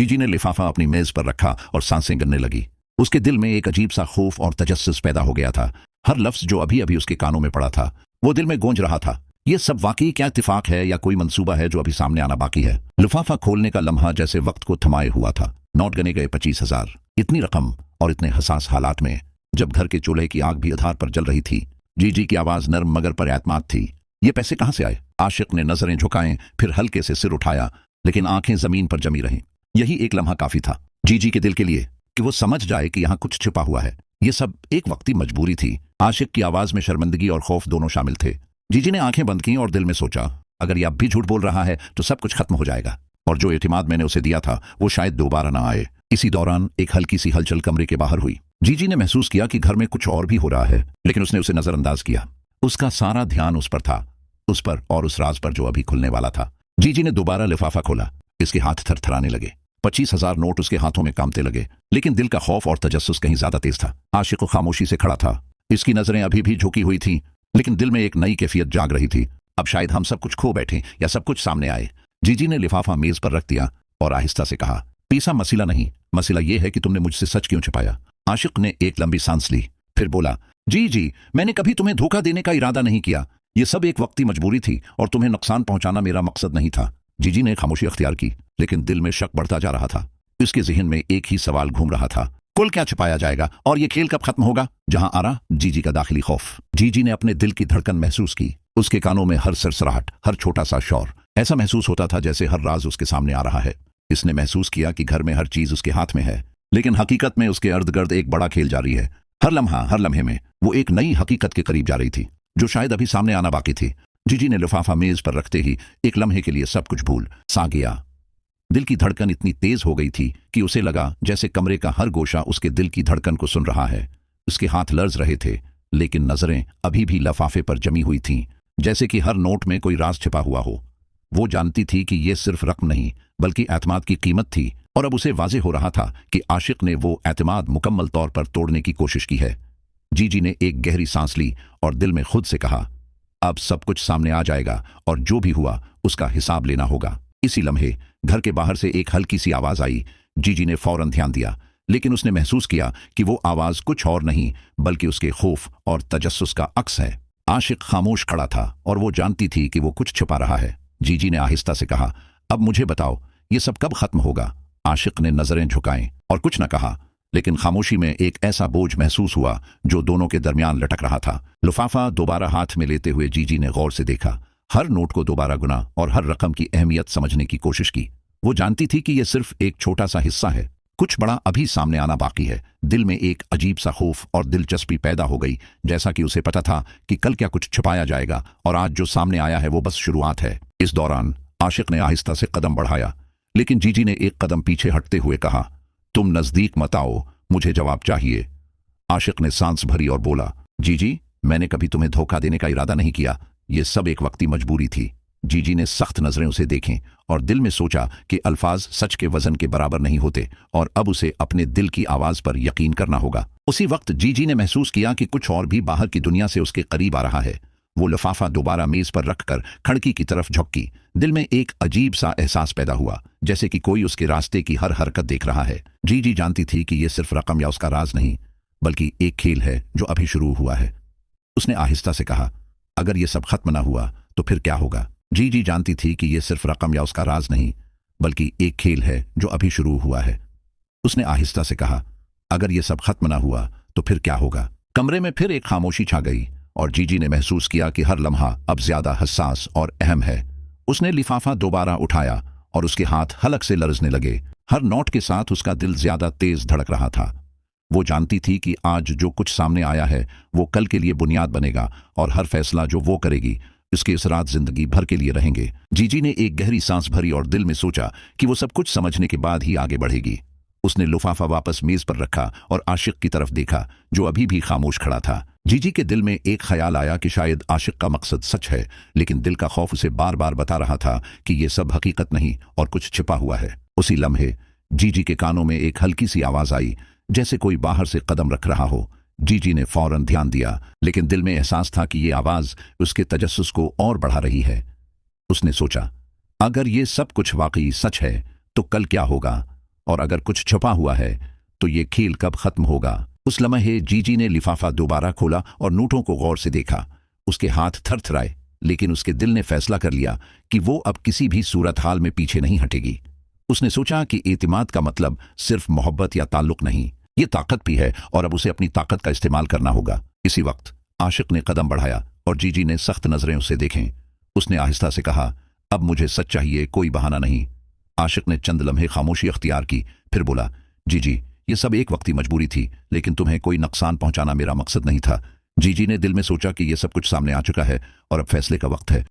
जीजी ने लिफाफा अपनी मेज पर रखा और सांसें गिनने लगी। उसके दिल में एक अजीब सा खौफ और तजस्सुस पैदा हो गया था। हर लफ्ज जो अभी अभी उसके कानों में पड़ा था वो दिल में गूंज रहा था। ये सब वाकई क्या इत्तेफाक है या कोई मंसूबा है जो अभी सामने आना बाकी है। लिफाफा खोलने का लम्हा जैसे वक्त को थमाए हुआ था। नोट गने गए 25,000। इतनी रकम और इतने हसास हालात में, जब घर के चूल्हे की आग भी आधार पर जल रही थी। जीजी की आवाज नर्म मगर पर एतमाद थी। ये पैसे कहां से आए? आशिक ने नजरें झुकाएं, फिर हल्के से सिर उठाया, लेकिन आंखें जमीन पर जमी रहीं। यही एक लम्हा काफी था जीजी के दिल के लिए कि वो समझ जाए कि यहां कुछ छिपा हुआ है। ये सब एक वक्ती मजबूरी थी। आशिक की आवाज में शर्मिंदगी और खौफ दोनों शामिल थे। जीजी ने आंखें बंद की और दिल में सोचा, अगर ये अब भी झूठ बोल रहा है तो सब कुछ खत्म हो जाएगा, और जो एतमाद मैंने उसे दिया था वो शायद दोबारा ना आए। इसी दौरान एक हल्की सी हलचल कमरे के बाहर हुई। जीजी ने महसूस किया कि घर में कुछ और भी हो रहा है, लेकिन उसने उसे नजरअंदाज किया। उसका सारा ध्यान उस पर था, उस पर और उस राज पर जो अभी खुलने वाला था। जीजी ने दोबारा लिफाफा खोला। इसके हाथ थरथराने लगे। 25,000 नोट उसके हाथों में कांपते लगे, लेकिन दिल का खौफ और तजस्सुस कहीं ज्यादा तेज था। आशिक खामोशी से खड़ा था। इसकी नजरें अभी भी झुकी हुई थीं, लेकिन दिल में एक नई कैफियत जाग रही थी। अब शायद हम सब कुछ खो बैठे या सब कुछ सामने आए। जीजी ने लिफाफा मेज पर रख दिया और आहिस्ता से कहा, पीसा मसला नहीं, मसला यह है कि तुमने मुझसे सच क्यों छिपाया। आशिक ने एक लंबी सांस ली, फिर बोला, जी मैंने कभी तुम्हें धोखा देने का इरादा नहीं किया। ये सब एक वक्ती मजबूरी थी और तुम्हें नुकसान पहुंचाना मेरा मकसद नहीं था। जीजी ने खामोशी अख्तियार की, लेकिन दिल में शक बढ़ता जा रहा था। इसके जहन में एक ही सवाल घूम रहा था, कुल क्या छिपाया जाएगा और ये खेल कब खत्म होगा। जहां आ रहा जीजी का दाखिली खौफ। जीजी ने अपने दिल की धड़कन महसूस की। उसके कानों में हर सरसराहट, हर छोटा सा शौर। ऐसा महसूस होता था जैसे हर राज उसके सामने आ रहा है। इसने महसूस किया कि घर में हर चीज उसके हाथ में है, लेकिन हकीकत में उसके अर्द गिर्द एक बड़ा खेल जारी है। हर लम्हा, हर लम्हे में वो एक नई हकीकत के करीब जा रही थी, जो शायद अभी सामने आना बाकी थी। जीजी ने लिफाफा मेज पर रखते ही एक लम्हे के लिए सब कुछ भूल सा गया। दिल की धड़कन इतनी तेज हो गई थी कि उसे लगा जैसे कमरे का हर गोशा उसके दिल की धड़कन को सुन रहा है। उसके हाथ लर्ज रहे थे, लेकिन नजरें अभी भी लिफाफे पर जमी हुई थीं, जैसे कि हर नोट में कोई राज छिपा हुआ हो। वो जानती थी कि यह सिर्फ रकम नहीं, बल्कि एतमाद की कीमत थी, और अब उसे वाजे हो रहा था कि आशिक ने वो एतमाद मुकम्मल तौर पर तोड़ने की कोशिश की है। जीजी ने एक गहरी सांस ली और दिल में खुद से कहा, अब सब कुछ सामने आ जाएगा और जो भी हुआ उसका हिसाब लेना होगा। इसी लम्हे घर के बाहर से एक हल्की सी आवाज आई। जीजी ने फौरन ध्यान दिया, लेकिन उसने महसूस किया कि वो आवाज कुछ और नहीं बल्कि उसके खौफ और तजस्सुस का अक्स है। आशिक खामोश खड़ा था और वो जानती थी कि वो कुछ छुपा रहा है। जीजी ने आहिस्ता से कहा, अब मुझे बताओ ये सब कब खत्म होगा। आशिक ने नजरें झुकाएं और कुछ न कहा, लेकिन खामोशी में एक ऐसा बोझ महसूस हुआ जो दोनों के दरमियान लटक रहा था। लिफाफा दोबारा हाथ में लेते हुए जीजी ने गौर से देखा। हर नोट को दोबारा गुना और हर रकम की अहमियत समझने की कोशिश की। वो जानती थी कि यह सिर्फ एक छोटा सा हिस्सा है, कुछ बड़ा अभी सामने आना बाकी है। दिल में एक अजीब सा खौफ और दिलचस्पी पैदा हो गई, जैसा कि उसे पता था कि कल क्या कुछ छिपाया जाएगा और आज जो सामने आया है वो बस शुरुआत है। इस दौरान आशिक ने आहिस्ता से कदम बढ़ाया, लेकिन जीजी ने एक कदम पीछे हटते हुए कहा, तुम नजदीक मत आओ, मुझे जवाब चाहिए। आशिक ने सांस भरी और बोला, जीजी मैंने कभी तुम्हें धोखा देने का इरादा नहीं किया, यह सब एक वक्ती मजबूरी थी। जीजी ने सख्त नजरें उसे देखें और दिल में सोचा कि अल्फाज सच के वजन के बराबर नहीं होते और अब उसे अपने दिल की आवाज पर यकीन करना होगा। उसी वक्त जीजी ने महसूस किया कि कुछ और भी बाहर की दुनिया से उसके करीब आ रहा है। वो लिफाफा दोबारा मेज पर रखकर खिड़की की तरफ झुकी। दिल में एक अजीब सा एहसास पैदा हुआ, जैसे कि कोई उसके रास्ते की हर हरकत देख रहा है। जीजी जानती थी कि यह सिर्फ रकम या उसका राज नहीं, बल्कि एक खेल है जो अभी शुरू हुआ है। उसने आहिस्ता से कहा, अगर यह सब खत्म ना हुआ तो फिर क्या होगा। जीजी जानती थी कि यह सिर्फ रकम या उसका राज नहीं, बल्कि एक खेल है जो अभी शुरू हुआ है। उसने आहिस्ता से कहा, अगर यह सब खत्म ना हुआ तो फिर क्या होगा। कमरे में फिर एक खामोशी छा गई और जीजी ने महसूस किया कि हर लम्हा अब ज्यादा हसास और अहम है। उसने लिफाफा दोबारा उठाया और उसके हाथ हलक से लरजने लगे। हर नोट के साथ उसका दिल ज्यादा तेज धड़क रहा था। वो जानती थी कि आज जो कुछ सामने आया है वो कल के लिए बुनियाद बनेगा और हर फैसला जो वो करेगी उसके असरात जिंदगी भर के लिए रहेंगे। जीजी ने एक गहरी सांस भरी और दिल में सोचा कि वो सब कुछ समझने के बाद ही आगे बढ़ेगी। उसने लिफाफा वापस मेज पर रखा और आशिक की तरफ देखा, जो अभी भी खामोश खड़ा था। जीजी के दिल में एक ख्याल आया कि शायद आशिक का मकसद सच है, लेकिन दिल का खौफ उसे बार बार बता रहा था कि यह सब हकीकत नहीं और कुछ छिपा हुआ है। उसी लम्हे जीजी के कानों में एक हल्की सी आवाज आई, जैसे कोई बाहर से कदम रख रहा हो। जीजी ने फौरन ध्यान दिया, लेकिन दिल में एहसास था कि यह आवाज उसके तजस्सुस को और बढ़ा रही है। उसने सोचा, अगर ये सब कुछ वाकई सच है तो कल क्या होगा। और अगर कुछ छुपा हुआ है तो ये खेल कब खत्म होगा। उस लम्हे जीजी ने लिफाफा दोबारा खोला और नोटों को गौर से देखा। उसके हाथ थरथराए, लेकिन उसके दिल ने फैसला कर लिया कि वो अब किसी भी सूरत हाल में पीछे नहीं हटेगी। उसने सोचा कि एतिमाद का मतलब सिर्फ मोहब्बत या ताल्लुक नहीं, ये ताकत भी है और अब उसे अपनी ताकत का इस्तेमाल करना होगा। इसी वक्त आशिक ने कदम बढ़ाया और जीजी ने सख्त नजरें उसे देखें। उसने आहिस्ता से कहा, अब मुझे सच चाहिए, कोई बहाना नहीं। आशिक ने चंद लम्हे खामोशी अख्तियार की, फिर बोला, जीजी ये सब एक वक्ती मजबूरी थी, लेकिन तुम्हें कोई नुकसान पहुंचाना मेरा मकसद नहीं था। जीजी ने दिल में सोचा कि यह सब कुछ सामने आ चुका है और अब फैसले का वक्त है।